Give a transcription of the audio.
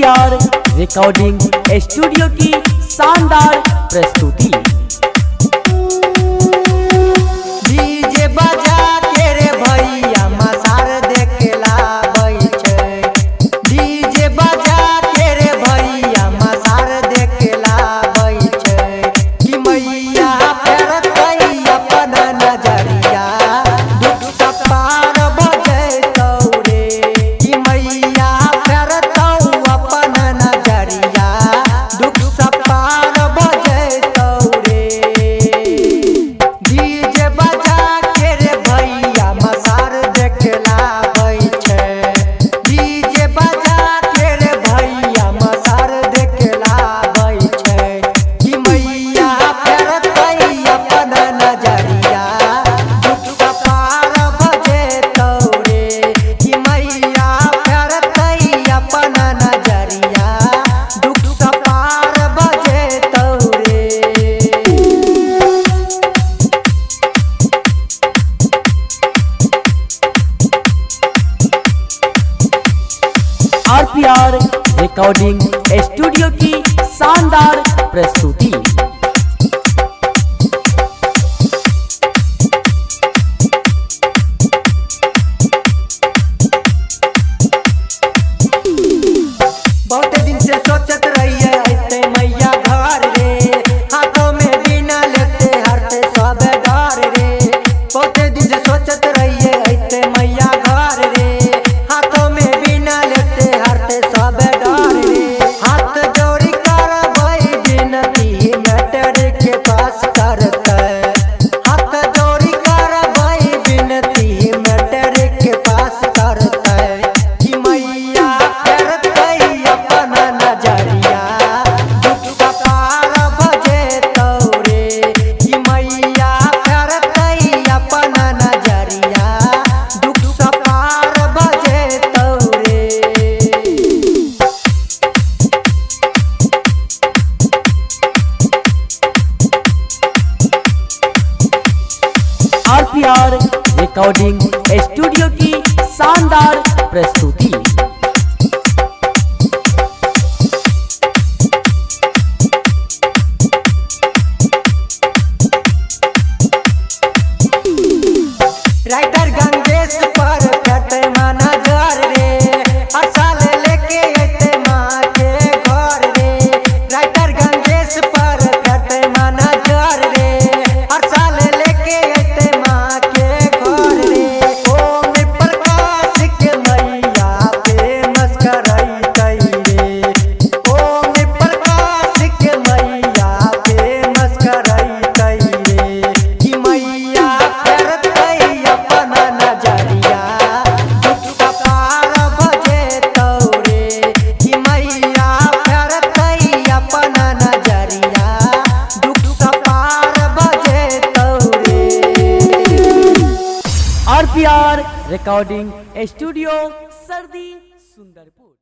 RPR recording studio की शानदार प्रस्तुति। डीजे बजा के रे भैया मसार देखेला बैठे। डीजे बजा के रे भैया मसार देखेला बैठे। कि मैया फेरतै अपन नजरिया दुख सपार बजे तौरे। कि मैया फेरतौ अपन नजरिया दुख सपार बजे तौरे। डीजे बजा के रे भैया मसार देखेला बैठे। डीजे बजा के रे भैया मसार देखेला बैठे। कि मैया फेरतै अपन नजरिया दुख सपार बजे तौरे। कि मैया फेरतै अपन नजरिया दुख सपार बजे तौरे। आरपीआर रिकॉर्डिंग स्टूडियो की शानदार प्रस्तुति। बहुत दिन से सोचत रहिए ऐसे मैया घर रे। हाथों में बिना लेते हरते सब डर रे। बहुत दिन से सोचत रहिए ऐसे मैया घर रे। हाथों में बिना लेते हरते सब डर रे। हाथ जोड़ी कर भाई बिनती मैटर के पास करते। हाथ जोड़ी कर भाई बिनती मैटर के पास करते। कि मैया फेरतै अपन नजरिया दुख सपार बजे तौरे। कि मैया फेरतै अपन नजरिया दुख सपार बजे तौरे। आरपीआर रिकॉर्डिंग स्टूडियो की शानदार प्रस्तुति। राइटर गंगेश पर कटे नजर रे। हर साल लेके अइते माँ के घर रे। राइटर गंगेश पर कटे नजर रे। हर साल लेके अइते माँ के घर रे। ओम प्रकाश के मैया फेमस करैतै रे। ओम प्रकाश के मैया फेमस करैतै रे। कि मैया फेरतै अपन नजरिया दुख सपार बजे तौरे। कि मैया फेरतै अपन नजरिया दुख सपार बजे तौरे। आरपीआर रिकॉर्डिंग स्टूडियो सर्दी सुंदरपुर।